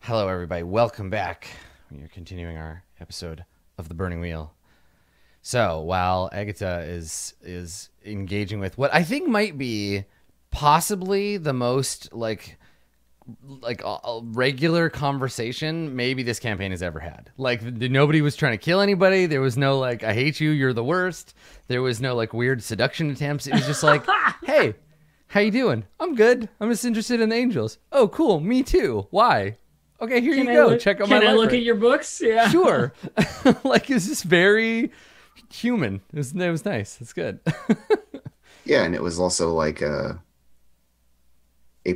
Hello, everybody. Welcome back. We are continuing our episode of the Burning Wheel. So while Agatha is engaging with what I think might be possibly the most a regular conversation maybe this campaign has ever had. Like nobody was trying to kill anybody. There was no like I hate you, you're the worst. There was no like weird seduction attempts. It was just like, hey, how you doing? I'm good. I'm just interested in the angels. Oh, cool. Me too. Why? Okay, here you go. Check out my library. Can I look at your books? Yeah. Sure. Like, it's just very human. It was nice. It's good. Yeah, and it was also like a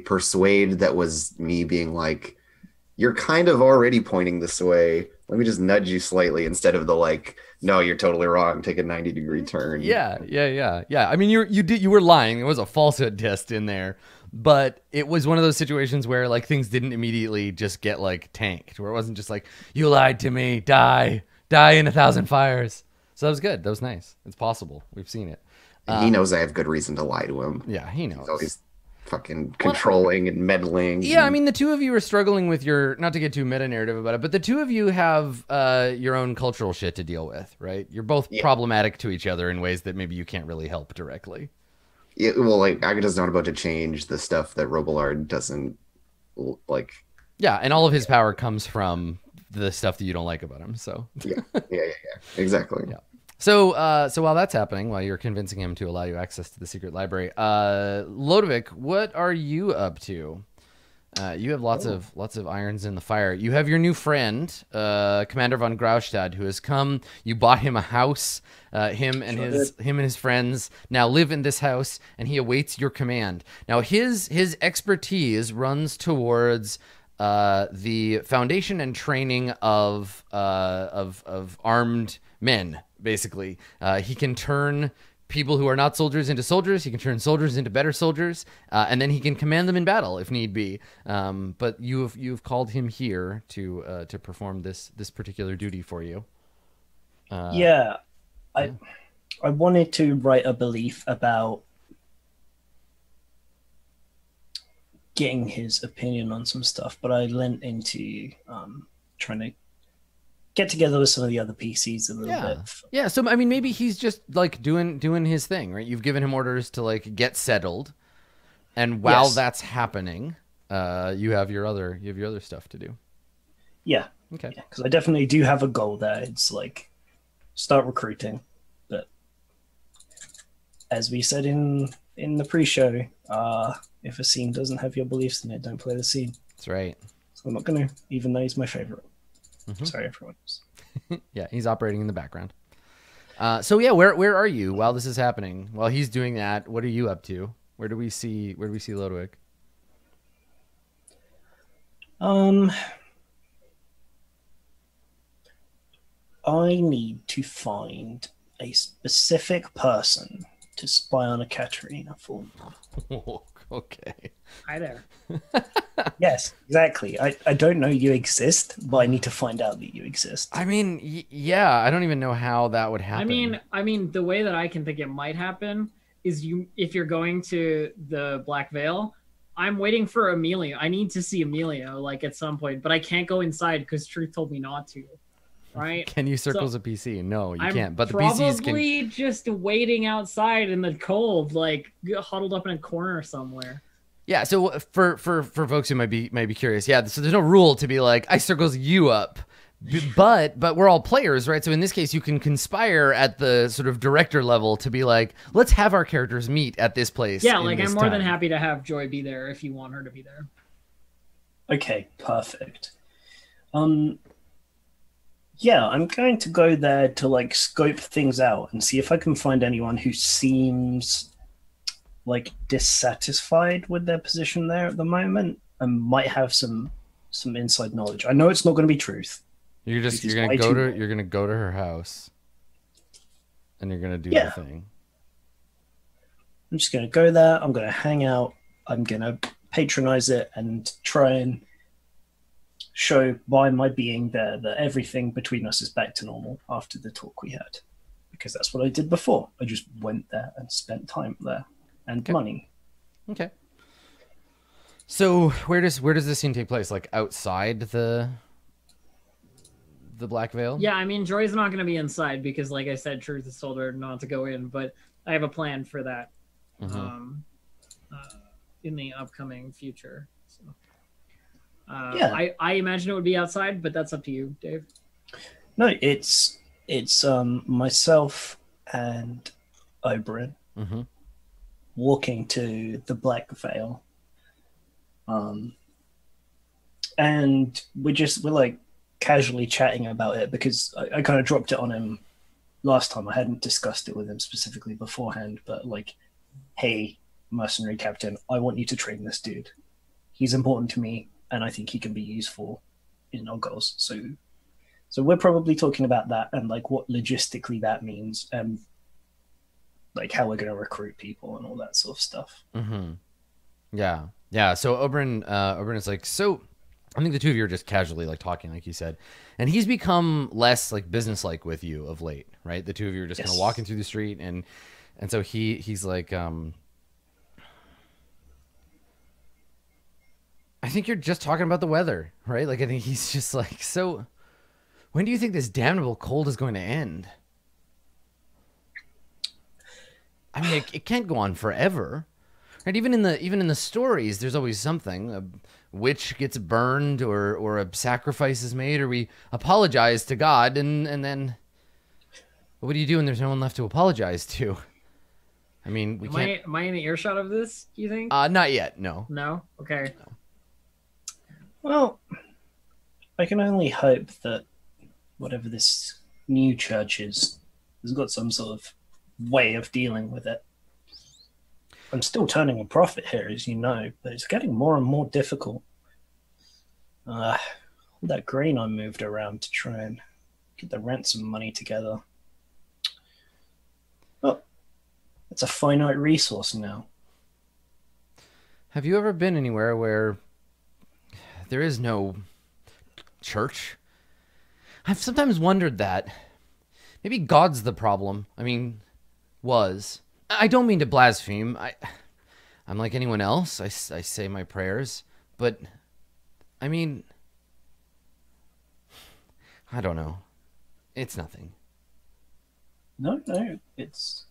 persuade that was me being like, you're kind of already pointing this way. Let me just nudge you slightly instead of the like, no, you're totally wrong. Take a 90-degree turn. Yeah. I mean, you were lying. There was a falsehood test in there, but it was one of those situations where like things didn't immediately just get like tanked, where it wasn't just like you lied to me, die in 1,000 fires. So that was good. That was nice. It's possible. We've seen it. And he knows I have good reason to lie to him. Yeah, he knows. He's always fucking controlling and meddling. Yeah, I mean, the two of you are struggling with your, not to get too meta-narrative about it, but the two of you have your own cultural shit to deal with, right? You're both problematic to each other in ways that maybe you can't really help directly. Yeah, well, like, Agatha's not about to change the stuff that Robillard doesn't like. Yeah, and all of his power comes from the stuff that you don't like about him, so. Yeah. Exactly. Yeah. So while that's happening, while you're convincing him to allow you access to the secret library, Lodovic, what are you up to? You have lots of irons in the fire. You have your new friend, Commander von Graustad, who has come. You bought him a house. Him and his friends now live in this house, and he awaits your command. Now his expertise runs towards the foundation and training of armed men. Basically, he can turn people who are not soldiers into soldiers. He can turn soldiers into better soldiers, and then he can command them in battle if need be. But you've called him here to perform this particular duty for you. I wanted to write a belief about getting his opinion on some stuff, but I lent into trying to get together with some of the other PCs a little bit. Yeah, so I mean maybe he's just like doing his thing, right? You've given him orders to like get settled. And while that's happening, you have your other stuff to do. Yeah. Okay. Because I definitely do have a goal there. It's like start recruiting. But as we said in the pre-show, if a scene doesn't have your beliefs in it, don't play the scene. That's right. So I'm not gonna, even though he's my favorite. Mm-hmm. Sorry, everyone. Yeah, he's operating in the background. So yeah, where are you while this is happening? While he's doing that, what are you up to? Where do we see Lodovic? I need to find a specific person to spy on a Katerina for. Oh, okay. Hi there. Yes, exactly. I don't know you exist, but I need to find out that you exist. I mean, yeah, I don't even know how that would happen. I mean, the way that I can think it might happen is if you're going to the Black Veil, I'm waiting for Amelia. I need to see Amelia like at some point, but I can't go inside because Truth told me not to. Right? Can you circles a PC? No, you can't. But the PCs can. Probably just waiting outside in the cold, like huddled up in a corner somewhere. Yeah. So for folks who might be curious, yeah. So there's no rule to be like I circles you up, but we're all players, right? So in this case, you can conspire at the sort of director level to be like, let's have our characters meet at this place. Yeah, like I'm more than happy to have Joy be there if you want her to be there. Okay, perfect. Yeah, I'm going to go there to like scope things out and see if I can find anyone who seems like dissatisfied with their position there at the moment and might have some inside knowledge. I know it's not going to be Truth. You're gonna go to her house and you're gonna do the thing. I'm just gonna go there. I'm gonna hang out. I'm gonna patronize it and try and show by my being there that everything between us is back to normal after the talk we had. Because that's what I did before. I just went there and spent time there and money. Okay. So where does this scene take place? Like outside the Black Veil? Yeah, I mean, Joy's not going to be inside because, like I said, Truth has told her not to go in. But I have a plan for that in the upcoming future. So, Yeah. I imagine it would be outside, but that's up to you, Dave. No, it's myself and Oberyn walking to the Black Veil. And we're like casually chatting about it because I kind of dropped it on him last time. I hadn't discussed it with him specifically beforehand, but like, hey, mercenary captain, I want you to train this dude. He's important to me, and I think he can be useful in our goals. So we're probably talking about that and like what logistically that means, and like how we're going to recruit people and all that sort of stuff. Yeah. So Oberyn is like, so I think the two of you are just casually like talking, like you said, and he's become less like businesslike with you of late, right? The two of you are just kind of walking through the street, and so he's like, I think you're just talking about the weather, right? Like I think he's just like, so when do you think this damnable cold is going to end? I mean, it can't go on forever. Right, even in the stories, there's always something. A witch gets burned, or a sacrifice is made, or we apologize to God, and then what do you do when there's no one left to apologize to? I mean, we can't. Am I in the earshot of this? Do you think? Not yet. No. No. Okay. No. Well, I can only hope that whatever this new church is has got some sort of way of dealing with it. I'm still turning a profit here, as you know, but it's getting more and more difficult. All that grain I moved around to try and get the ransom money together. Well, it's a finite resource now. Have you ever been anywhere where there is no church? I've sometimes wondered that. Maybe God's the problem. I mean, was. I don't mean to blaspheme. I'm like anyone else. I say my prayers. But, I mean, I don't know. It's nothing. No, it's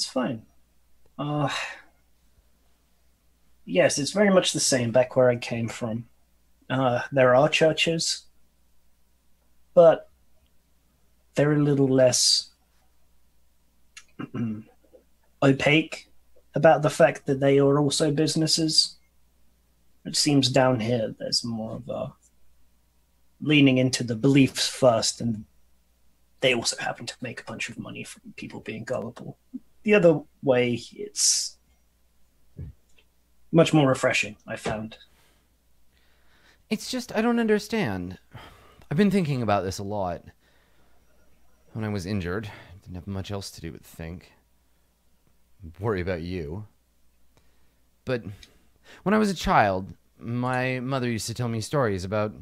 fine. Yes, it's very much the same back where I came from. There are churches, but they're a little less opaque about the fact that they are also businesses. It seems down here there's more of a leaning into the beliefs first, and they also happen to make a bunch of money from people being gullible. The other way, it's much more refreshing, I found. It's just, I don't understand. I've been thinking about this a lot. When I was injured, didn't have much else to do but think. Worry about you. But when I was a child, my mother used to tell me stories about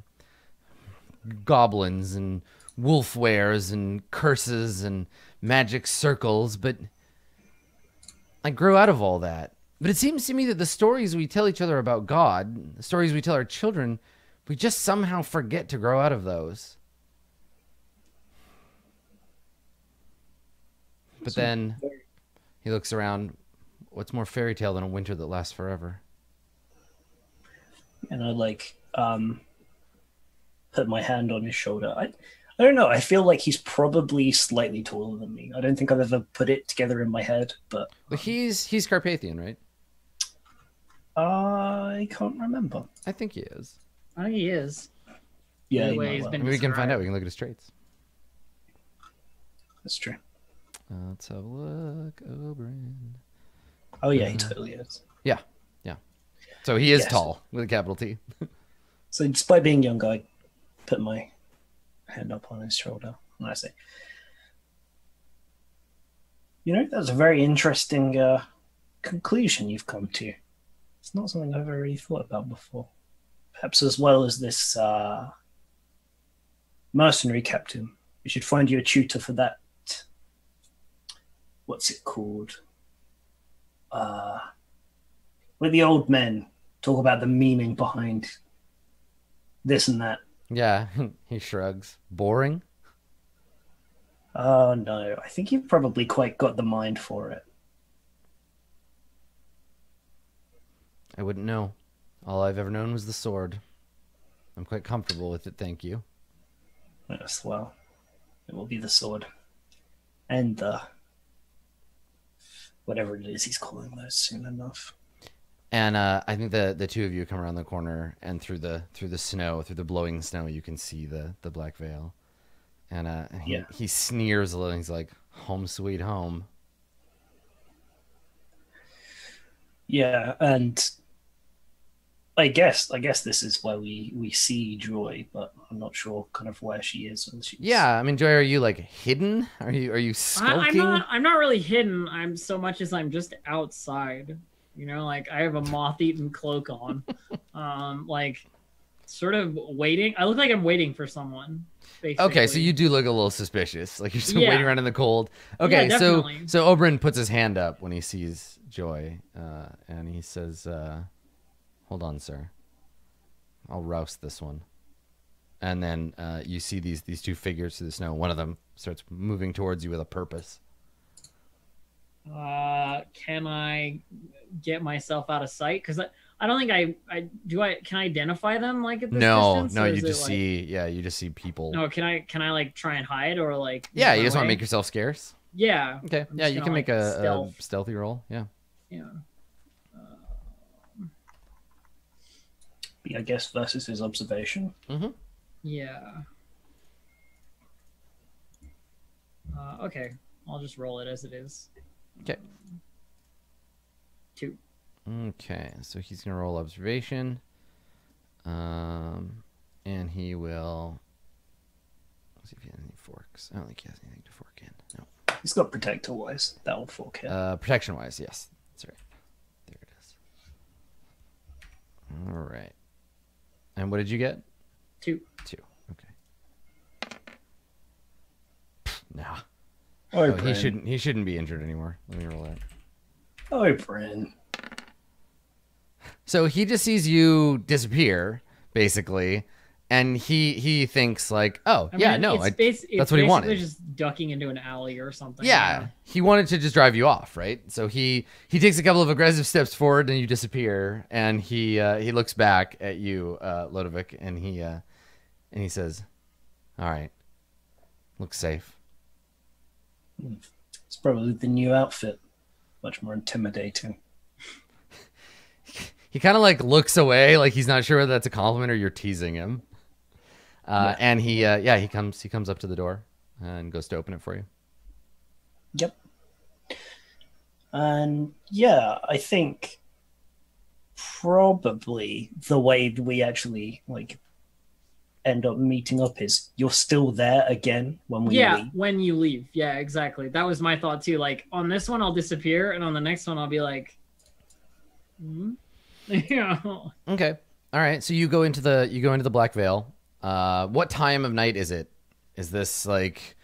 goblins and wolf wares and curses and magic circles, but I grew out of all that. But it seems to me that the stories we tell each other about God, the stories we tell our children, we just somehow forget to grow out of those. But then he looks around. What's more fairy tale than a winter that lasts forever? And I put my hand on his shoulder. I don't know. I feel like he's probably slightly taller than me. I don't think I've ever put it together in my head, but he's Carpathian, right? I can't remember. I think he is. I think he is. Yeah, The way he's been Maybe we can find described. out. We can look at his traits. That's true. Let's have a look. Oberyn. Oh yeah, he totally is. Yeah. So he is Yes. tall with a capital T. So despite being young, I put my hand up on his shoulder and I say, that's a very interesting conclusion you've come to. It's not something I've ever really thought about before. Perhaps as well as this mercenary captain, we should find you a tutor for that. What's it called? With the old men talk about the meaning behind this and that. Yeah, he shrugs. Boring? Oh no, I think you've probably quite got the mind for it. I wouldn't know. All I've ever known was the sword. I'm quite comfortable with it, thank you. Yes, well, it will be the sword. And the whatever it is he's calling those soon enough. And I think the two of you come around the corner, and through the snow, through the blowing snow, you can see the Black Veil. And he sneers a little. And he's like, "Home sweet home." Yeah, and I guess this is where we see Joy, but I'm not sure kind of where she is. Yeah, I mean, Joy, are you like hidden? Are you skulking? I'm not really hidden. I'm so much as I'm just outside. You know, like I have a moth-eaten cloak on, like sort of waiting. I look like I'm waiting for someone. Basically. Okay, so you do look a little suspicious, like you're just waiting around in the cold. Okay, Yeah, so definitely. Oberyn puts his hand up when he sees Joy, and he says, "Hold on, sir. I'll roust this one." And then you see these two figures through the snow. One of them starts moving towards you with a purpose. Can I get myself out of sight? Because I don't think I can I identify them like at this distance? No, Or you is it, just like... see you just see people. No, can I like try and hide or like? Yeah, move you my just want to way? make yourself scarce. Yeah. Okay, I'm yeah, just you gonna, can make like, a stealthy roll. Yeah. Yeah. I guess versus his observation. Mm-hmm. Yeah. Okay, I'll just roll it as it is. Okay. 2. Okay, so he's gonna roll observation, and he will. Let's see if he has any forks. I don't think he has anything to fork in. No. He's got protector wise. That'll fork him. Protection wise, yes, that's right. There it is. All right. And what did you get? 2. 2. Okay. Nah. Oh, Oh, he shouldn't be injured anymore. Let me roll that. Oh, Bryn. So he just sees you disappear, basically, and he thinks like, oh, I yeah, mean, no, it's that's what he wanted. basically just ducking into an alley or something. Yeah, he wanted to just drive you off, right? So he takes a couple of aggressive steps forward, and you disappear, and he looks back at you, Lodovic, and he says, "All right, looks safe." It's probably the new outfit. Much more intimidating. He kind of like looks away, like he's not sure whether that's a compliment or you're teasing him. And he comes up to the door and goes to open it for you. Yep. And yeah, I think probably the way we actually like end up meeting up is you're still there again when we leave. When you leave. Yeah, exactly. That was my thought too. Like on this one, I'll disappear, and on the next one, I'll be like, yeah. Okay. All right. So you go into the Black Veil. What time of night is it? Is this like,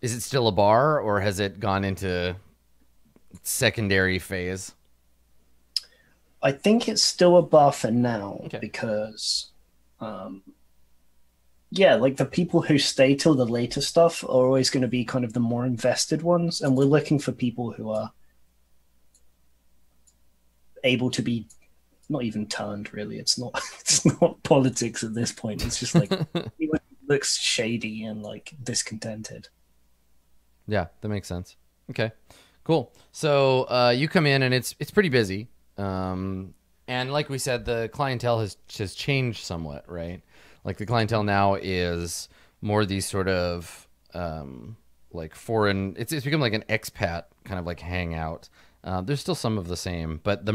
is it still a bar or has it gone into secondary phase? I think it's still a bar for now because, like the people who stay till the later stuff are always going to be kind of the more invested ones, and we're looking for people who are able to be not even turned. Really, it's not politics at this point. It's just like he looks shady and like discontented. Yeah, that makes sense. Okay, cool. So you come in and it's pretty busy. And like we said, the clientele has changed somewhat, right? Like the clientele now is more these sort of like foreign. It's become like an expat kind of like hangout. There's still some of the same, but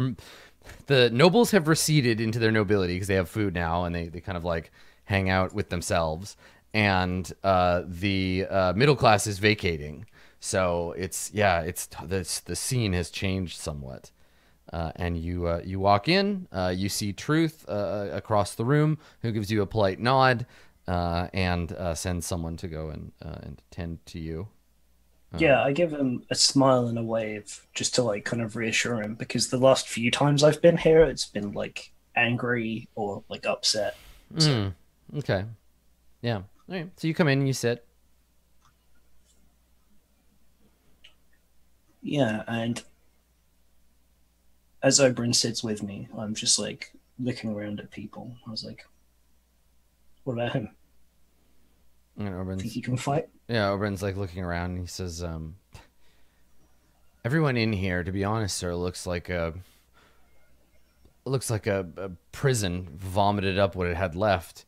the nobles have receded into their nobility because they have food now and they kind of like hang out with themselves. And the middle class is vacating. So the scene has changed somewhat. And you walk in, you see Truth across the room, who gives you a polite nod and sends someone to go and tend to you. Yeah, I give him a smile and a wave just to like kind of reassure him, because the last few times I've been here, it's been like angry or like upset. So, Okay. Yeah. All right. So you come in and you sit. yeah, and as Oberyn sits with me, I'm just like looking around at people. I was like, "What about him? And Think Oberyn's, he can fight?" yeah, Oberyn's like looking around and he says, everyone in here, to be honest, sir, looks like a prison vomited up what it had left.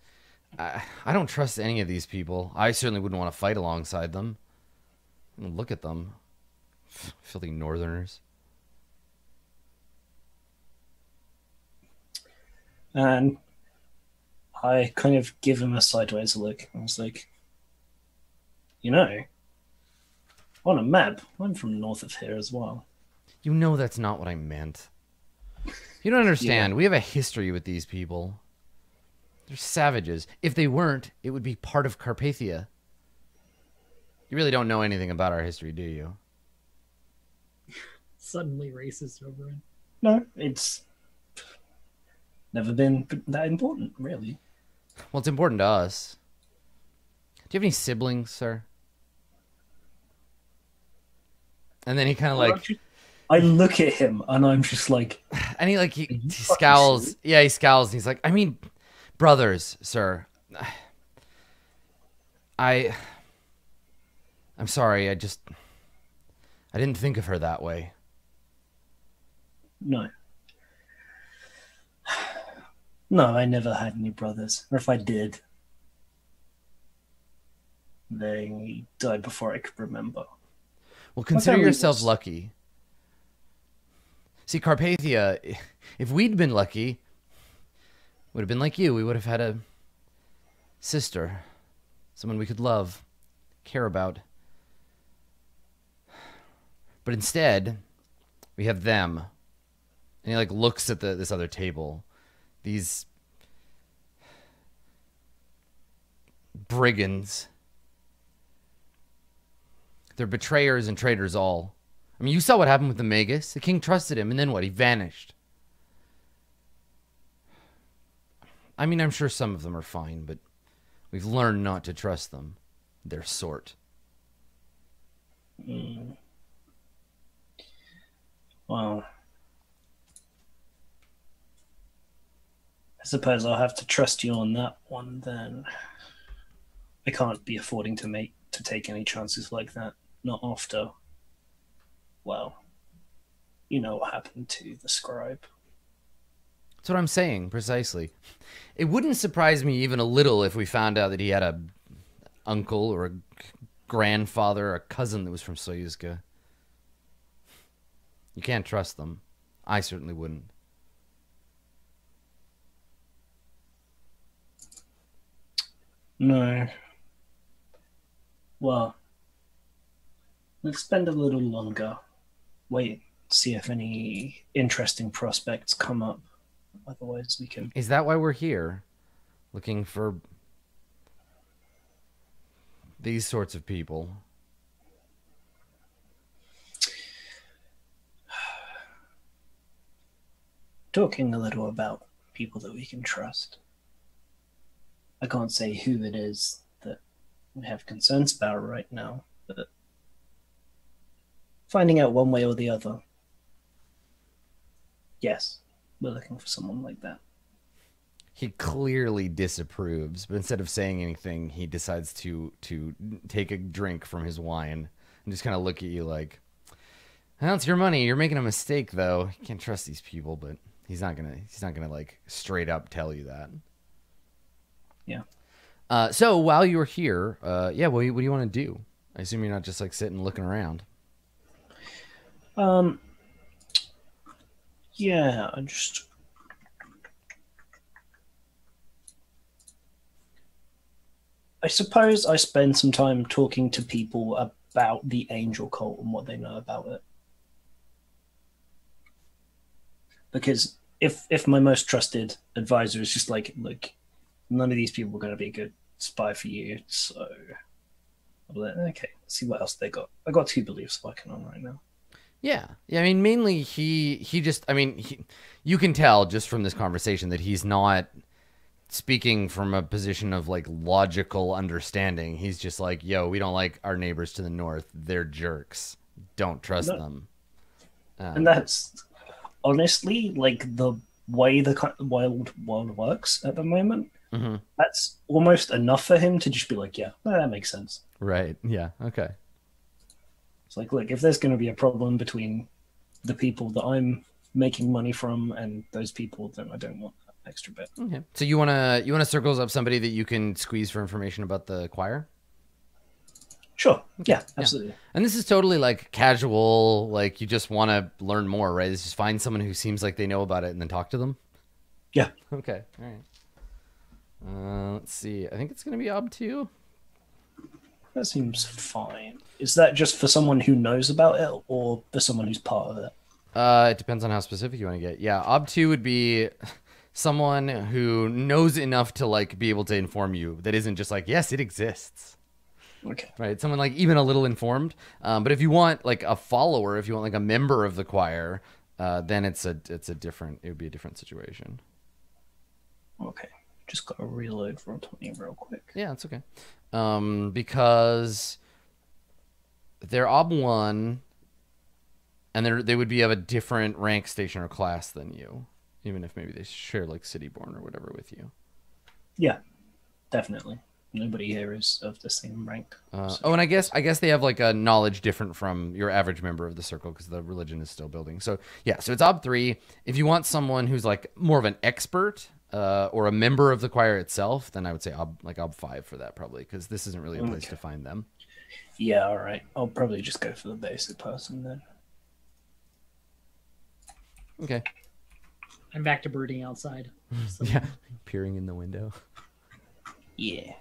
I don't trust any of these people. I certainly wouldn't want to fight alongside them. Look at them. Filthy northerners. And I kind of give him a sideways look. I was like, on a map, I'm from north of here as well. You know that's not what I meant. You don't understand. Yeah. We have a history with these people. They're savages. If they weren't, it would be part of Carpathia. You really don't know anything about our history, do you? Suddenly racist over it. No, it's never been that important, really. Well, it's important to us. Do you have any siblings, sir? And then he kind of like... I look at him and I'm just like... And he scowls. Yeah, he scowls. And he's like, I mean, brothers, sir. I'm sorry. I didn't think of her that way. No. No, I never had any brothers. Or if I did, they died before I could remember. Well, consider family yourself was- lucky. See, Carpathia, if we'd been lucky, would have been like you. We would have had a sister, someone we could love, care about. But instead, we have them. And he like looks at this other table. These brigands. They're betrayers and traitors all. I mean, you saw what happened with the Magus. The king trusted him, and then what? He vanished. I mean, I'm sure some of them are fine, but we've learned not to trust them. Their sort. Well, I suppose I'll have to trust you on that one then. I can't be affording to take any chances like that. Not after, well, you know what happened to the scribe. That's what I'm saying, precisely. It wouldn't surprise me even a little if we found out that he had a uncle or a grandfather or a cousin that was from Soyuzka. You can't trust them. I certainly wouldn't. No. Well, let's spend a little longer. Wait, see if any interesting prospects come up. Otherwise, we can. Is that why we're here? Looking for these sorts of people? Talking a little about people that we can trust. I can't say who it is that we have concerns about right now, but finding out one way or the other. Yes, we're looking for someone like that. He clearly disapproves, but instead of saying anything, he decides to take a drink from his wine and just kind of look at you like, well, it's your money. You're making a mistake, though. You can't trust these people, but he's not gonna like straight up tell you that. Yeah. So while you're here, what do you want to do? I assume you're not just like sitting looking around. Yeah, I suppose I spend some time talking to people about the angel cult and what they know about it. Because if my most trusted advisor is just like, look, none of these people are going to be a good spy for you, so I'm like, okay, let's see what else they got. I got 2 beliefs working on right now. Yeah. I mean, mainly he just, I mean, you can tell just from this conversation that he's not speaking from a position of like logical understanding. He's just like, yo, we don't like our neighbors to the north. They're jerks. Don't trust No. them. And that's honestly like the way the wild world works at the moment. Mm-hmm. That's almost enough for him to just be like, yeah, that makes sense. Right. Yeah. Okay. It's like, look, if there's going to be a problem between the people that I'm making money from and those people, then I don't want that extra bit. Okay. So you wanna circles up somebody that you can squeeze for information about the choir? Sure. Yeah, absolutely. And this is totally like casual, like you just want to learn more, right? It's just find someone who seems like they know about it and then talk to them. Yeah. Okay. All right. Let's see. I think it's gonna be Ob 2. That seems fine. Is that just for someone who knows about it or for someone who's part of it? It depends on how specific you want to get. Yeah, Ob 2 would be someone who knows enough to like be able to inform you that isn't just like, yes, it exists. Okay. Right? Someone like even a little informed. But if you want like a follower, if you want like a member of the choir, then it would be a different situation. Okay. Just got to reload Roll20 real quick. Yeah, it's okay. Because they're Ob 1 and they would be of a different rank, station, or class than you, even if maybe they share like Cityborn or whatever with you. Yeah, definitely. Nobody here is of the same rank. Oh, and I guess they have like a knowledge different from your average member of the circle because the religion is still building. So yeah, so it's Ob 3. If you want someone who's like more of an expert or a member of the choir itself, then I would say Ob 5 for that probably because this isn't really a place to find them. Yeah, all right. I'll probably just go for the basic person then. Okay. I'm back to brooding outside. So. Yeah, peering in the window. Yeah.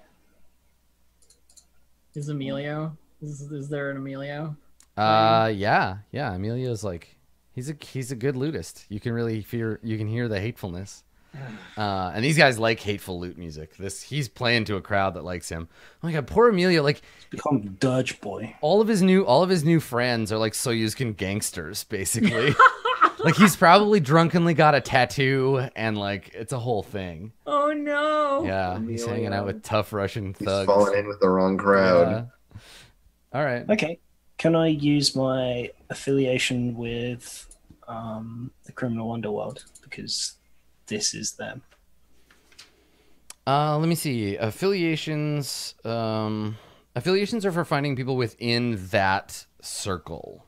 Is Emilio? Is there an Emilio? Yeah. Emilio's like he's a good lootist. You can hear the hatefulness. And these guys like hateful loot music. He's playing to a crowd that likes him. Oh my god, poor Emilio! Like He's become Dirge Boy. all of his new friends are like Soyuzkin gangsters, basically. Like he's probably drunkenly got a tattoo, and like it's a whole thing. Oh no! Yeah, he's hanging out with tough Russian He's thugs. falling in with the wrong crowd. Yeah. All right. Okay. Can I use my affiliation with the criminal underworld because this is them? Let me see. Affiliations. Affiliations are for finding people within that circle,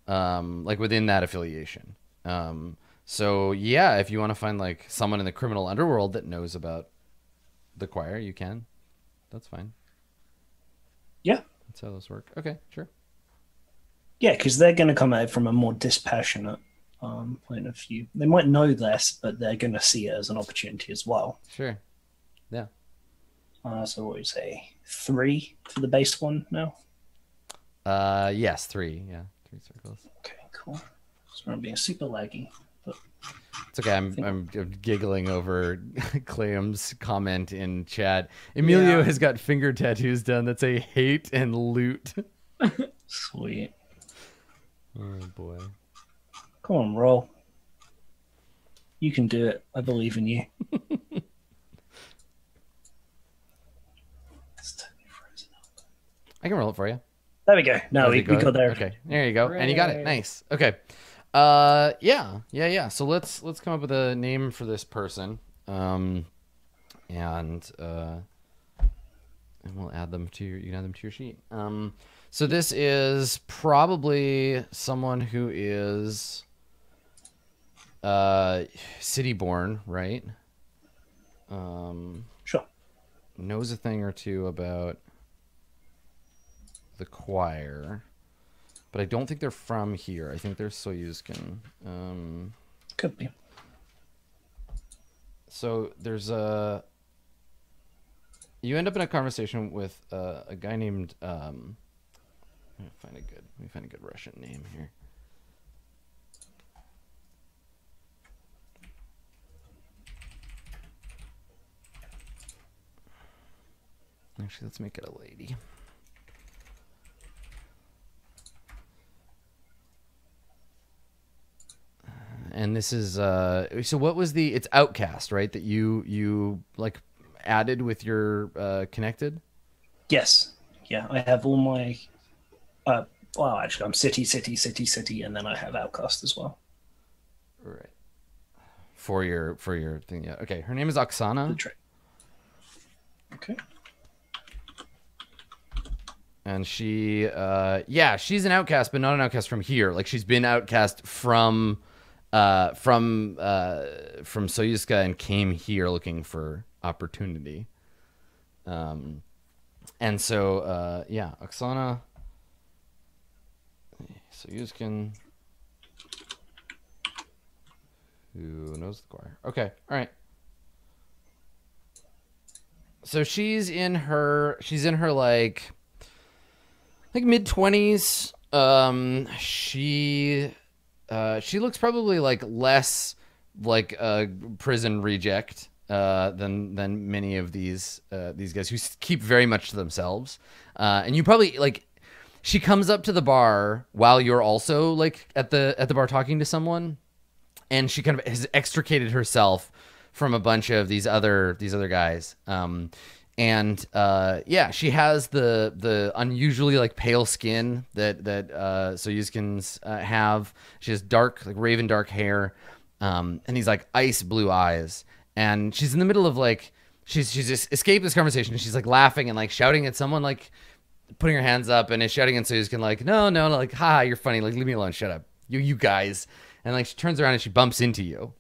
like within that affiliation. So yeah, if you want to find like someone in the criminal underworld that knows about the choir, you can. That's fine. Yeah. That's how those work. Okay, sure. Yeah, because they're going to come at it from a more dispassionate point of view. They might know less, but they're going to see it as an opportunity as well. Sure. Yeah. So what would you say? 3 for the base one now? Yes, 3. Yeah, 3 circles. Okay, cool. So I'm being super laggy. But It's okay. I'm giggling over Clam's comment in chat. Emilio has got finger tattoos done that say hate and loot. sweet. Oh boy. Come on, Roll. You can do it. I believe in you. It's totally frozen up. I can roll it for you. There we go. No, we got there. Okay, there you go. And you got it. Hooray. Nice. Okay. Yeah. So let's come up with a name for this person. And we'll add them to you can add them to your sheet. So this is probably someone who is city-born, right? Sure. Knows a thing or two about the choir, but I don't think they're from here. I think they're Soyuzkin. Could be. So there's you end up in a conversation with a guy named let me find a good Russian name here. Actually, let's make it a lady. and this is so what was it's Outcast, right? That you like added with your connected? Yes. Yeah, I have all my well, actually I'm city, and then I have Outcast as well. Right. For your thing, yeah. Okay, her name is Oksana. Okay. And she she's an outcast, but not an outcast from here. Like she's been outcast from Soyuzka and came here looking for opportunity. And so Oksana Soyuzkin, who knows the choir. Okay, all right. So she's in her like mid-20s. She looks probably like less like a prison reject than many of these guys who keep very much to themselves. And you probably like, she comes up to the bar while you're also like at the bar talking to someone, and she kind of has extricated herself from a bunch of these other guys. She has the unusually like pale skin that Soyuzkins have. She has dark, like raven dark hair, and these like ice blue eyes. And she's in the middle of like she's just escaped this conversation. And she's like laughing and like shouting at someone, like putting her hands up, and is shouting at Soyuzkin like, no, like, ha, you're funny, like leave me alone, shut up, you guys. And like she turns around and she bumps into you,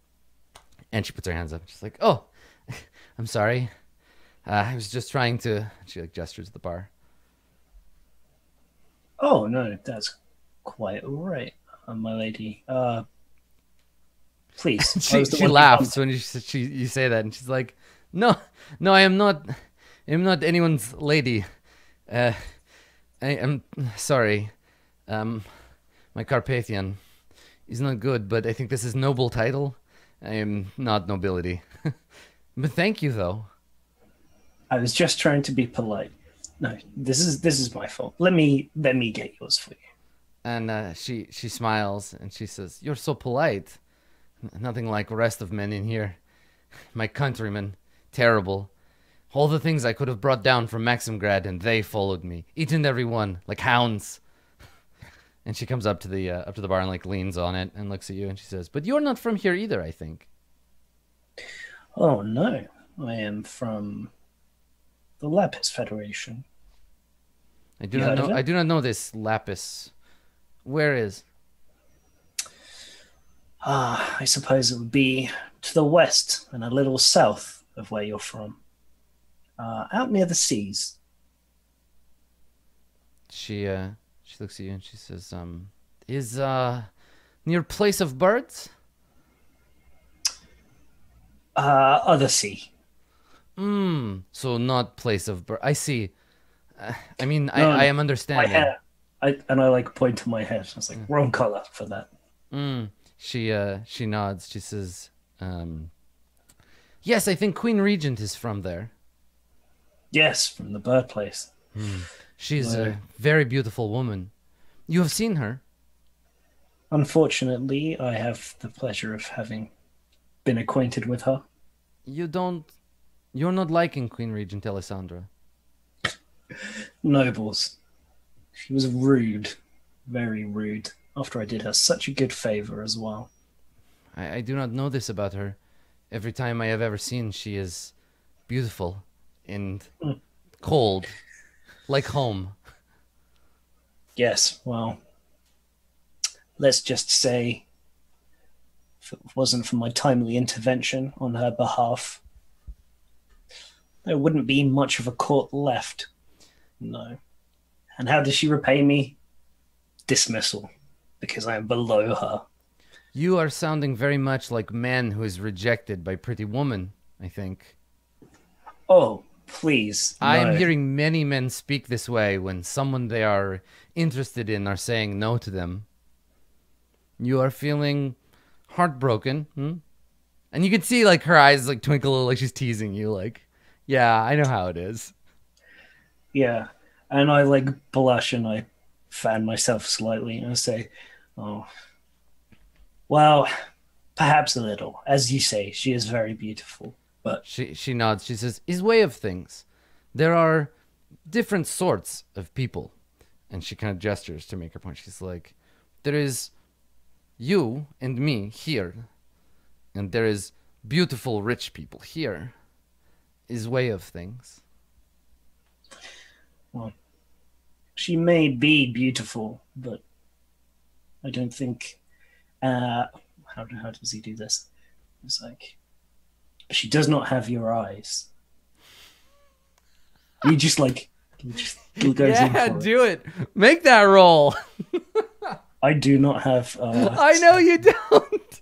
and she puts her hands up. She's like, oh, I'm sorry. I was just trying to... She like gestures at the bar. Oh, no, that's quite all right, my lady. Please. She laughs when you say that, and she's like, no, I am not anyone's lady. I am sorry. My Carpathian is not good, but I think this is noble title. I am not nobility. But thank you, though. I was just trying to be polite. No, this is my fault. Let me get yours for you. And she smiles and she says, "You're so polite. Nothing like the rest of men in here. My countrymen, terrible. All the things I could have brought down from Maximgrad, and they followed me, each and every one, like hounds." And she comes up to the bar and like leans on it and looks at you, and she says, "But you're not from here either, I think." Oh no, I am from the Lapis Federation. I do not know this Lapis. Where is? I suppose it would be to the west and a little south of where you're from. Out near the seas. She looks at you and she says, is near Place of Birds? Other sea. So not Place of Birds. I see. I mean, No, I am understanding. My hair. I like point to my head. I was like, wrong color for that. She nods. She says, yes, I think Queen Regent is from there. Yes, from the birthplace. She's a very beautiful woman. You have seen her? Unfortunately, I have the pleasure of having been acquainted with her. You're not liking Queen Regent Alessandra. Nobles. She was rude. Very rude. After I did her such a good favor as well. I do not know this about her. Every time I have ever seen, she is beautiful and cold, like home. Yes, well, let's just say, if it wasn't for my timely intervention on her behalf, there wouldn't be much of a court left. No. And how does she repay me? Dismissal, because I am below her. You are sounding very much like man who is rejected by pretty woman, I think. Oh, please. I no. am hearing many men speak this way when someone they are interested in are saying no to them. You are feeling heartbroken, And you can see like her eyes like twinkle a little, like she's teasing you, like, yeah, I know how it is. Yeah. And I like blush and I fan myself slightly and I say, oh, well, Perhaps a little. As you say, she is very beautiful. But She nods. She says, "His way of things. There are different sorts of people." And she kind of gestures to make her point. She's like, "There is you and me here, and there is beautiful rich people here. His way of things." well, she may be beautiful, but I don't think. How does he do this? It's like she does not have your eyes. He just goes in Yeah, for it. do it. Make that roll. I do not have. I know you don't.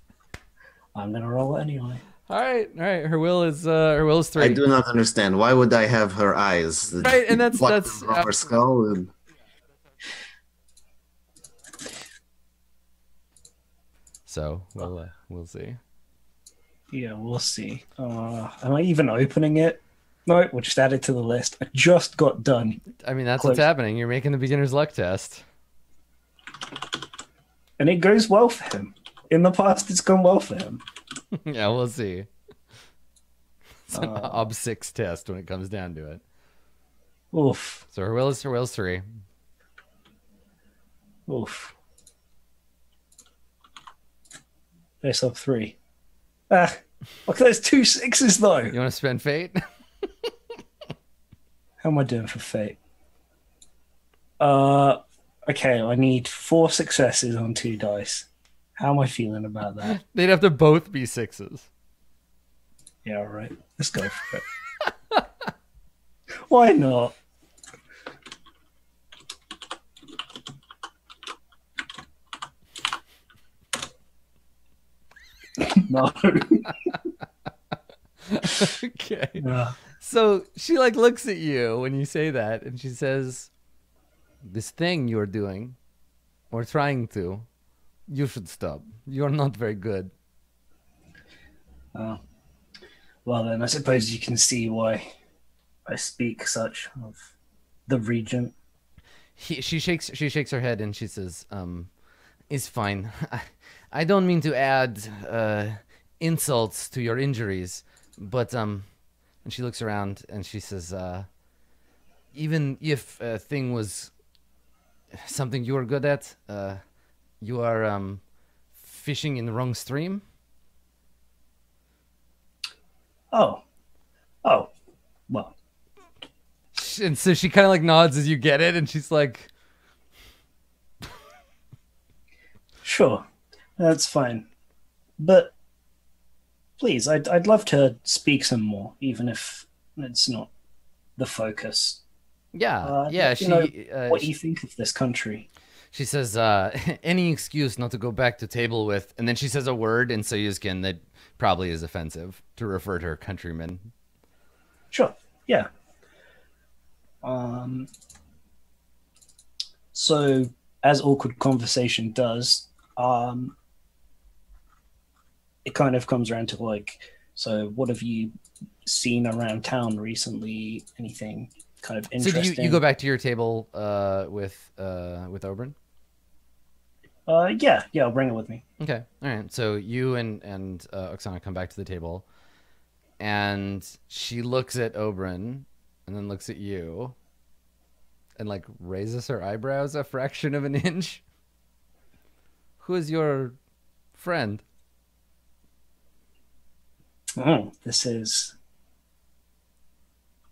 I'm gonna roll it anyway. All right. Her will is 3. I do not understand. Why would I have her eyes? Right, and that's her skull. And... So we'll see. Yeah, we'll see. Am I even opening it? No, we'll just add it to the list. I just got done. I mean, that's Close. what's happening. You're making the beginner's luck test. And it goes well for him. In the past, it's gone well for him. Yeah, we'll see. It's an ob 6 test when it comes down to it. Oof. So her will is 3. Oof. Face up 3. Ah, look, there's 2 6s though. You want to spend fate? How am I doing for fate? Okay, I need 4 successes on 2 dice. How am I feeling about that? They'd have to both be 6s. Yeah, all right. Let's go for it. Why not? No. Okay. Yeah. So she like looks at you when you say that, and she says, "This thing you're doing, or trying to, you should stop. You're not very good." Well, then I suppose you can see why I speak such of the regent. She shakes her head and she says, "It's fine. I don't mean to add insults to your injuries, but And she looks around and she says, "Even if a thing was something you are good at, you are fishing in the wrong stream." Oh, well, And so she kind of like nods as you get it, and she's like, sure, that's fine. But please, I'd love to speak some more, even if it's not the focus. "Yeah, What you think of this country? She says, any excuse not to go back to table with," and then she says a word in Soyuzkin that probably is offensive to refer to her countrymen. Sure, yeah. So, as awkward conversation does, it kind of comes around to like, so what have you seen around town recently? Anything kind of interesting? So do you go back to your table with Oberyn? Yeah, I'll bring it with me. Okay, all right. So you and Oksana come back to the table, and she looks at Oberyn, and then looks at you, and like raises her eyebrows a fraction of an inch. "Who is your friend?" Oh, this is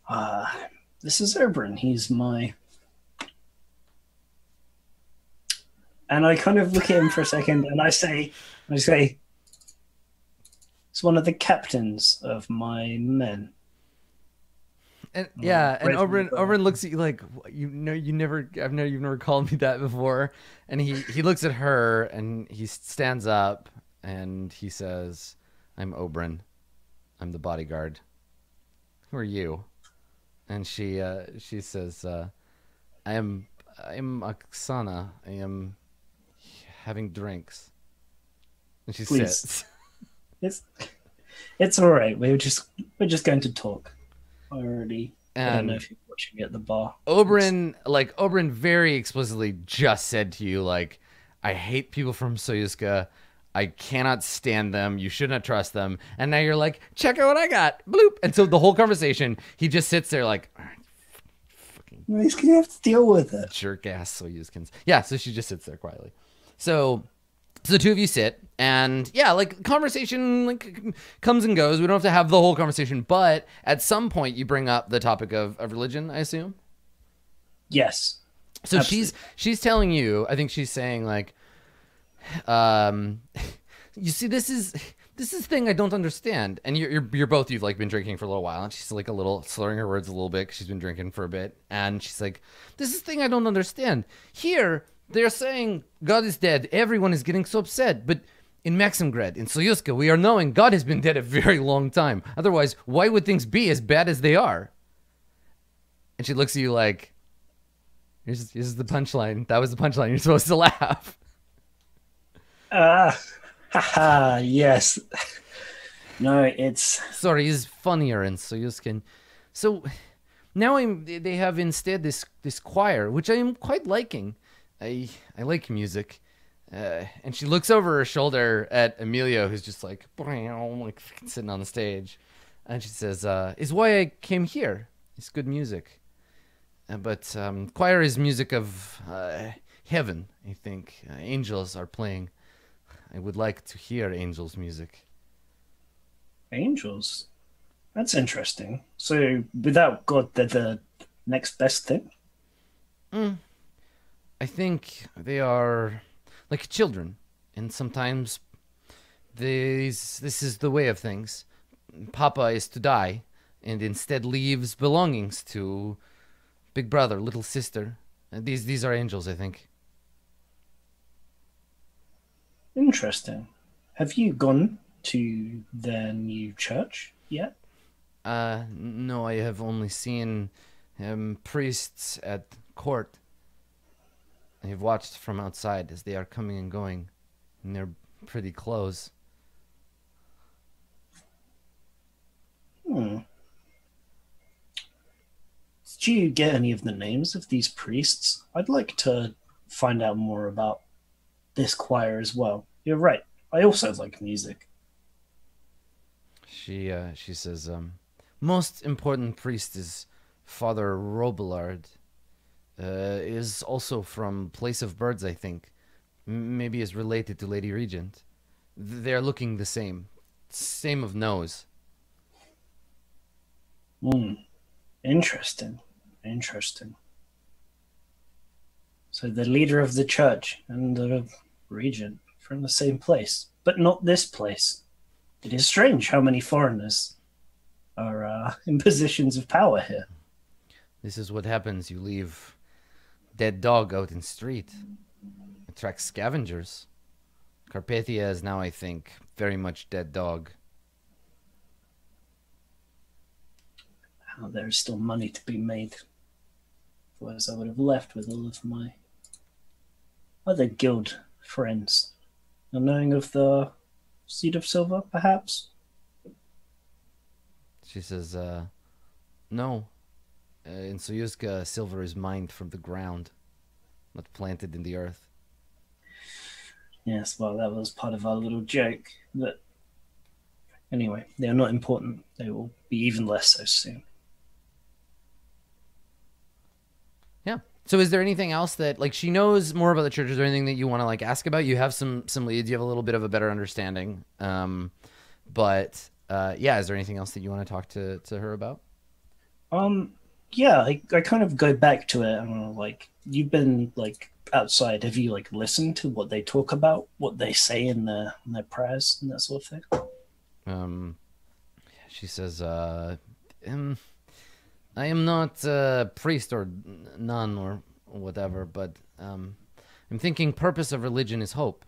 Oberyn. He's my. And I kind of look at him for a second, and I say, "It's one of the captains of my men." And yeah, and Red- Oberyn looks at you like, you've never called me that before. And he looks at her and he stands up and he says, "I'm Oberyn. I'm the bodyguard. Who are you?" And she says, I am Oksana. I am having drinks." And she Please. sits. It's all right. We're just going to talk. I don't And know if you're watching at the bar. Oberyn very explicitly just said to you, like, "I hate people from Soyuzka. I cannot stand them. You should not trust them. And now you're like, check out what I got. Bloop. And so the whole conversation, he just sits there like, all right, fucking He's gonna have to deal with it. jerk ass Soyuzkins. Yeah, so she just sits there quietly. So the two of you sit, and yeah, like conversation like comes and goes. We don't have to have the whole conversation, but at some point you bring up the topic of religion, I assume. Yes. So Absolutely. she's telling you, I think she's saying like, you see, this is thing I don't understand. And you're both, you've like been drinking for a little while, and she's like a little slurring her words a little bit 'cause she's been drinking for a bit, and she's like, this is thing I don't understand. Here they're saying God is dead. Everyone is getting so upset, but in Maximgrad, in Soyuzka, we are knowing God has been dead a very long time. Otherwise, why would things be as bad as they are? And she looks at you like, here's the punchline. That was the punchline. You're supposed to laugh. Haha, yes. No, it's Sorry, is funnier in Soyuzkin. So now they have instead this choir, which I am quite liking. I like music. And she looks over her shoulder at Emilio, who's just like sitting on the stage. And she says, is why I came here. It's good music. But choir is music of heaven, I think. Angels are playing. I would like to hear angels' music. angels. That's interesting. So without God, they're the next best thing? I think they are like children, and sometimes this is the way of things. Papa is to die, and instead leaves belongings to big brother, little sister. And these are angels, I think. Interesting. Have you gone to their new church yet? No, I have only seen priests at court. I have watched from outside as they are coming and going, and they're pretty close. Did you get any of the names of these priests? I'd like to find out more about this choir as well. You're right. I also like music. She says, most important priest is Father Robillard. Is also from Place of Birds, I think. Maybe is related to Lady Regent. They're looking the same. Same of nose. Interesting. Interesting. So the leader of the church and the regent from the same place, but not this place. It is strange how many foreigners are in positions of power here. This is what happens. You leave dead dog out in street. Attracts scavengers. Carpathia is now, I think, very much dead dog. There's still money to be made. Otherwise, I would have left with all of my other guild friends. Not knowing of the Seed of Silver, perhaps? She says, no. In Soyuzka, silver is mined from the ground, not planted in the earth. Yes, well, that was part of our little joke. But anyway, they are not important. They will be even less so soon. Yeah. So is there anything else that, like, she knows more about the church? Is there anything that you want to, like, ask about? You have some leads. You have a little bit of a better understanding. But yeah, is there anything else that you want to talk to her about? Yeah, I kind of go back to it. I don't know, like, you've been, like, outside. Have you, like, listened to what they talk about, what they say in their prayers and that sort of thing? She says, I am not a priest or nun or whatever, but I'm thinking purpose of religion is hope.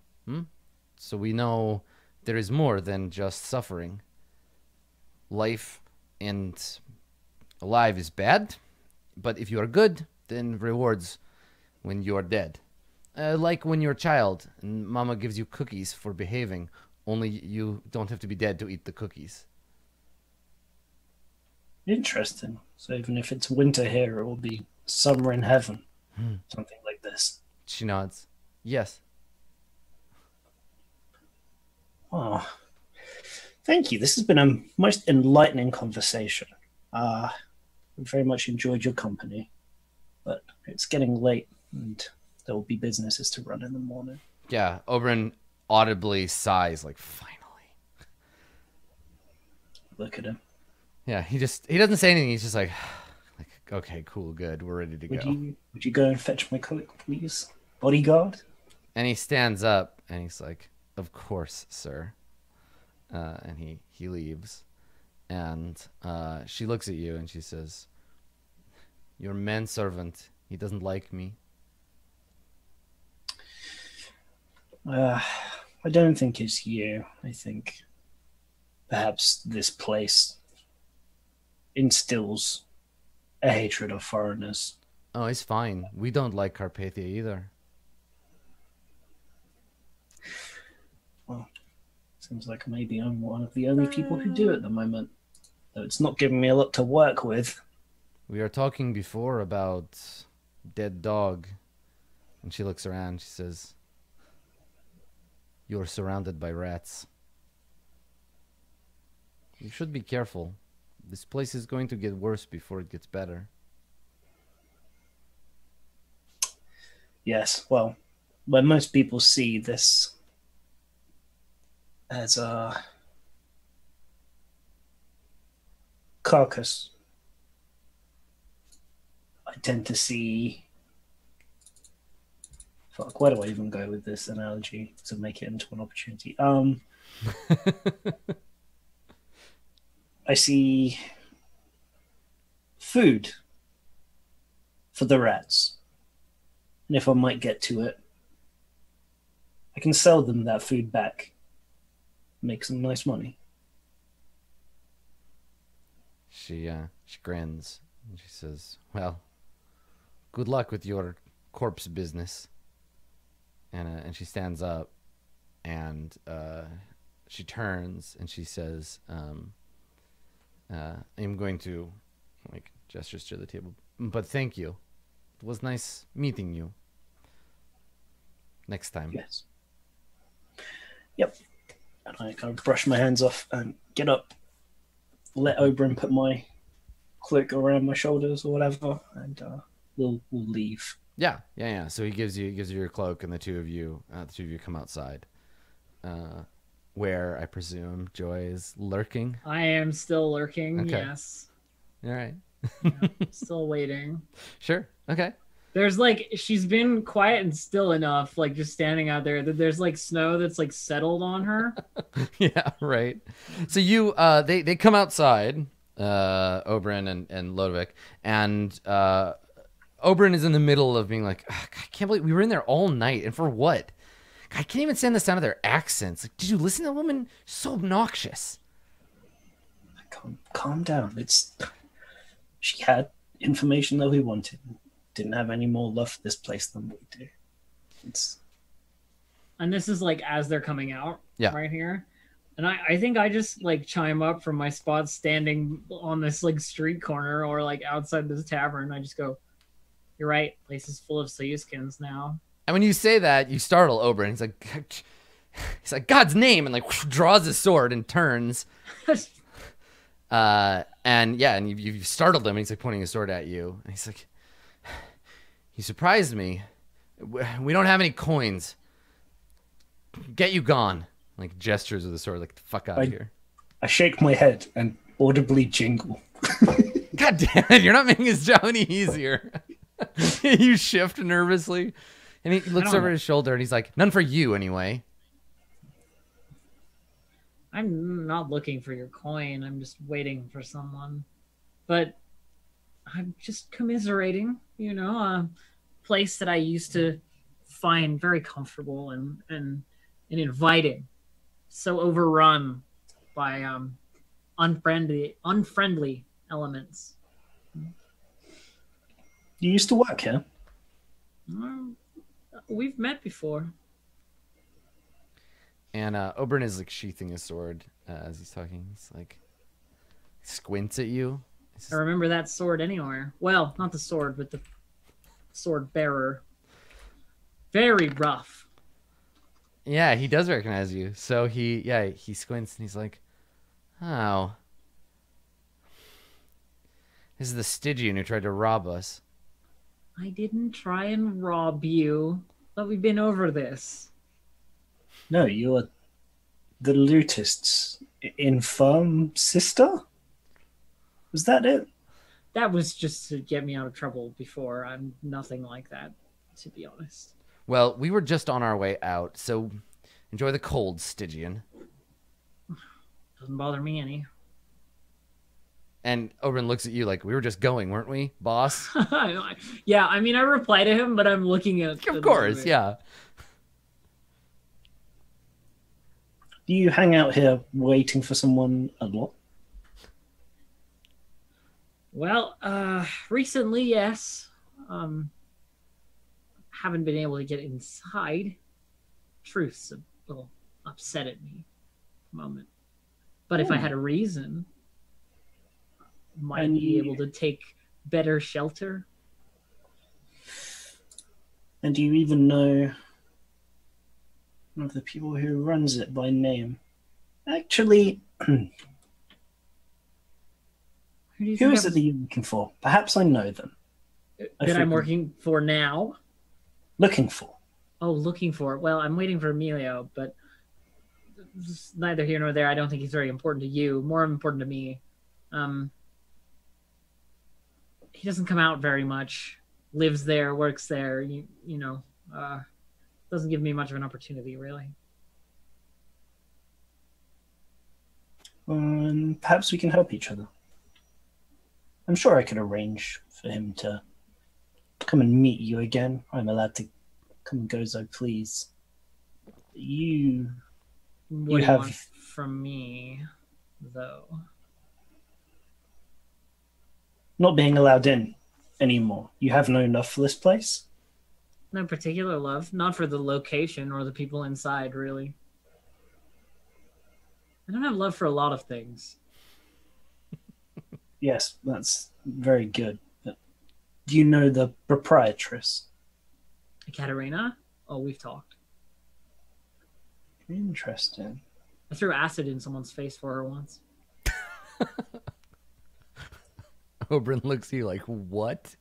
So we know there is more than just suffering. Life and alive is bad, but if you are good, then rewards when you are dead. Like when you're a child and mama gives you cookies for behaving, only you don't have to be dead to eat the cookies. Interesting. So even if it's winter here, it will be summer in heaven. Something like this. She nods. Yes. Oh, thank you. This has been a most enlightening conversation. Very much enjoyed your company, but it's getting late and there will be businesses to run in the morning. Yeah, Oberyn audibly sighs, like, finally. Look at him. Yeah, he doesn't say anything. He's just like, okay, cool, good, we're ready to go. Would you go and fetch my coat, please, bodyguard? And he stands up and he's like, of course, sir. And he leaves. And she looks at you and she says, your manservant, he doesn't like me. I don't think it's you. I think perhaps this place instills a hatred of foreigners. Oh, it's fine. We don't like Carpathia either. Well, seems like maybe I'm one of the only people who do at the moment. Though it's not giving me a lot to work with. We were talking before about dead dog. And she looks around. She says, you're surrounded by rats. You should be careful. This place is going to get worse before it gets better. Yes, well, when most people see this as a carcass, I tend to see... Fuck, where do I even go with this analogy to make it into an opportunity? I see food for the rats. And if I might get to it, I can sell them that food back. Make some nice money. She grins and she says, well, good luck with your corpse business. And she stands up and she turns and she says, I'm going to, like, gestures to the table, but thank you. It was nice meeting you. Next time. Yes. Yep. And I kind of brush my hands off and get up, let Oberyn put my cloak around my shoulders or whatever, and we'll leave. Yeah. So he gives you your cloak, and the two of you come outside, where I presume Joy is lurking. I am still lurking. Okay. Yes. All right. Yeah, still waiting. Sure. Okay. There's like, she's been quiet and still enough, like just standing out there, that there's like snow that's like settled on her. Yeah. Right. So you they come outside, Oberyn and Lodovic, and Oberyn is in the middle of being like, I can't believe we were in there all night, and for what? I can't even stand the sound of their accents. Like, did you listen to that woman? So obnoxious. Calm down. She had information that we wanted. Didn't have any more love for this place than we do. And this is like as they're coming out, yeah, right here. And I think I just like chime up from my spot standing on this like street corner or like outside this tavern. I just go, you're right. Place is full of Sayuskins now. And when you say that, you startle Oberyn. He's like, God's name, and like draws his sword and turns. And you startled him, and he's like pointing his sword at you. And he's like, you surprised me. We don't have any coins. Get you gone. Like gestures with the sword, like, the fuck out of here. I shake my head and audibly jingle. God damn it, you're not making his job any easier. You shift nervously. And he looks over his shoulder and he's like, none for you anyway. I'm not looking for your coin. I'm just waiting for someone. But I'm just commiserating, a place that I used to find very comfortable and inviting. So overrun by unfriendly elements. You used to work here? We've met before. And Oberyn is like sheathing his sword as he's talking. He's like squints at you. I remember that sword anywhere. Well, not the sword, but the sword bearer. Very rough. Yeah, he does recognize you. So he squints and he's like, "Oh, this is the Stygian who tried to rob us." I didn't try and rob you. Thought we've been over this. No, you're the lootist's infirm sister? Was that it? That was just to get me out of trouble before. I'm nothing like that, to be honest. Well, we were just on our way out, so enjoy the cold, Stygian. Doesn't bother me any. And Oberyn looks at you like, we were just going, weren't we, boss? Yeah, I mean, I reply to him, but I'm looking at... Of course, yeah. Do you hang out here waiting for someone a lot? Well, recently, yes. Haven't been able to get inside. Truth's a little upset at me at the moment. But if I had a reason, might be able to take better shelter. And do you even know one of the people who runs it by name? Actually, Who do you who think is it that you're looking for? Perhaps I know them. that I'm working for now? Looking for. Oh, looking for. Well, I'm waiting for Emilio, but it's neither here nor there. I don't think he's very important to you. More important to me. He doesn't come out very much. Lives there, works there. Doesn't give me much of an opportunity, really. Perhaps we can help each other. I'm sure I could arrange for him to come and meet you again. I'm allowed to come and go as I please. What do you want from me, though? Not being allowed in anymore. You have no love for this place? No particular love. Not for the location or the people inside, really. I don't have love for a lot of things. Yes, that's very good. But do you know the proprietress? Katerina? Oh, we've talked. Interesting. I threw acid in someone's face for her once. Oberyn looks at you like, what?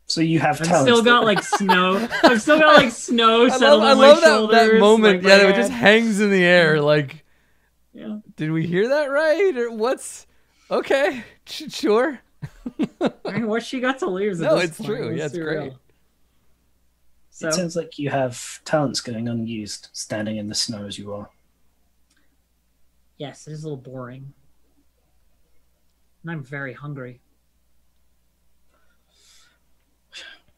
So you have I've talent. still got like snow. I've still got like snow settled I on my love shoulders. that moment. Like, Yeah, it just hangs in the air. Like, yeah. did we hear that right? Or what's... Okay, sure. I mean, what's she got to lose? No, it's true. Yeah, it's great. So, It sounds like you have talents going unused, standing in the snow as you are. yes, it is a little boring. And I'm very hungry.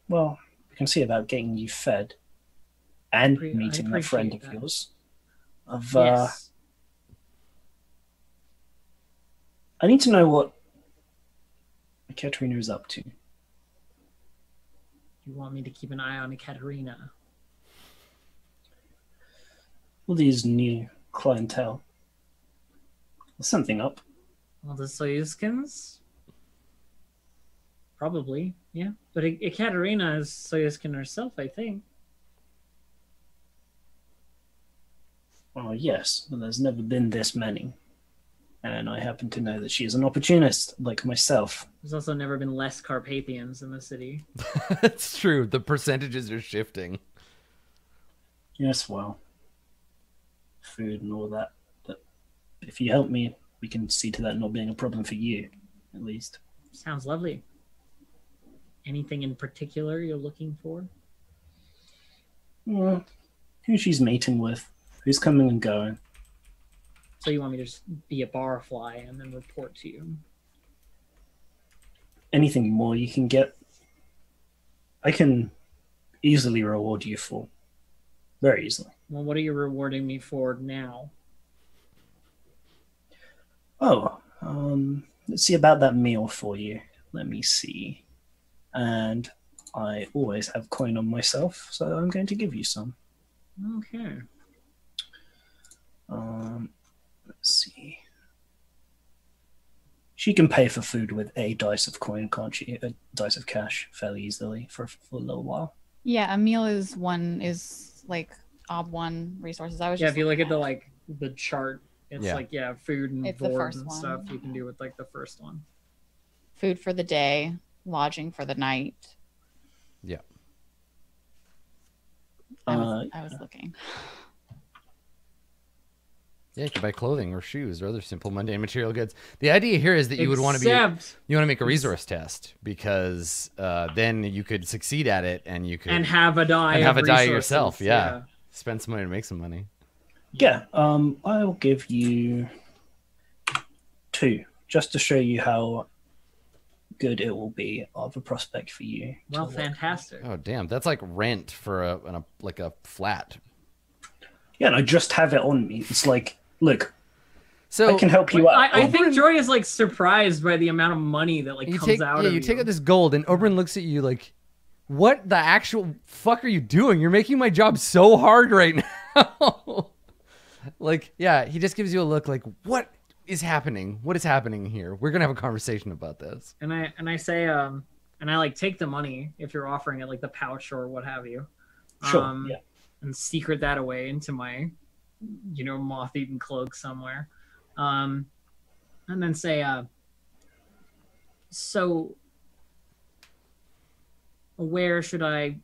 Well, we can see about getting you fed and meeting a friend of appreciate that. yours. Yes. I need to know what Katerina is up to. You want me to keep an eye on Katerina? All these new clientele. There's something up. Well, the Soyuzkins? Probably, yeah. But Katerina is Soyuzkin herself, I think. Oh, yes, but there's never been this many. And I happen to know that she is an opportunist, like myself. There's also never been less Carpathians in the city. That's true. The percentages are shifting. Yes, well, food and all that. But if you help me, we can see to that not being a problem for you, at least. Sounds lovely. Anything in particular you're looking for? Well, who she's meeting with, who's coming and going. So you want me to just be a barfly and then report to you? Anything more you can get, I can easily reward you for. Very easily. Well, what are you rewarding me for now? Oh, let's see about that meal for you. Let me see. And I always have coin on myself, so I'm going to give you some. Okay. Let's see. She can pay for food with a dice of coin, can't she? A dice of cash fairly easily for a little while. Yeah, a meal is like ob 1 resources. I was Yeah, just if you look looking at the chart, it's Yeah. like food and It's the board first and one. stuff you can do with like the first one. food for the day, lodging for the night. Yeah. I was looking. Yeah, you can buy clothing or shoes or other simple mundane material goods. The idea here is that you would want to Except- make a resource test because then you could succeed at it and you could have a die and have of a die resources. yourself. Yeah. Spend some money to make some money. Yeah, I'll give you 2 just to show you how good it will be of a prospect for you. Well, to work. fantastic. Oh damn, that's like rent for a flat. Yeah, and I just have it on me. It's like, look, So I can help you out. I think Joy is like surprised by the amount of money that like you comes take out of you take out this gold and Oberyn looks at you like, what the actual fuck are you doing? You're making my job so hard right now. Like, yeah, he just gives you a look like, what is happening? What is happening here? We're gonna have a conversation about this. And I say and I like take the money if you're offering it, like the pouch or what have you. Sure, yeah. And secret that away into my, moth-eaten cloak somewhere. And then say, so where should I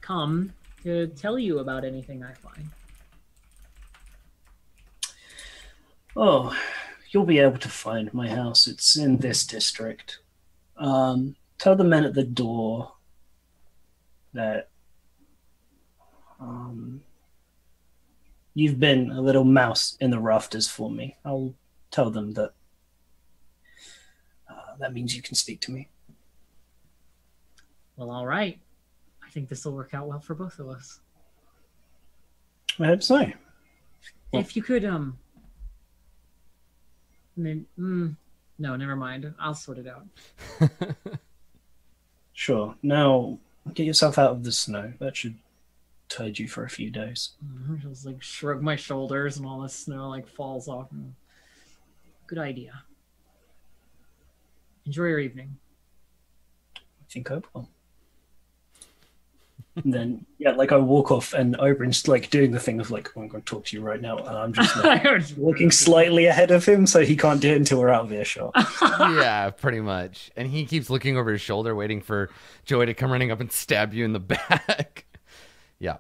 come to tell you about anything I find? Oh, you'll be able to find my house. It's in this district. Tell the men at the door that you've been a little mouse in the rafters for me. I'll tell them that that means you can speak to me. Well, all right. I think this will work out well for both of us. I hope so. If you could, no, never mind. I'll sort it out. Sure. Now, get yourself out of the snow. That should tide you for a few days. Just like shrug my shoulders and all the snow like falls off. Good idea. Enjoy your evening. I think I will. And then, yeah, like I walk off and Oberyn's like doing the thing of like, oh, I'm going to talk to you right now. And I'm just like walking slightly ahead of him so he can't do it until we're out of earshot. Yeah, pretty much. And he keeps looking over his shoulder, waiting for Joy to come running up and stab you in the back. Yeah.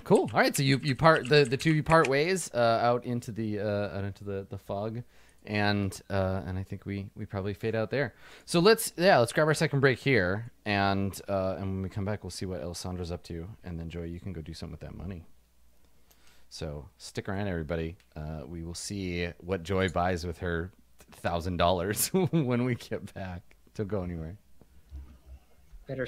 Cool. All right, so you part the two you part ways out into the fog, and I think we probably fade out there. So let's grab our second break here, and when we come back, we'll see what Alessandra's up to, and then Joy, you can go do something with that money. So stick around, everybody. We will see what Joy buys with her $1,000 when we get back. Don't go anywhere. Better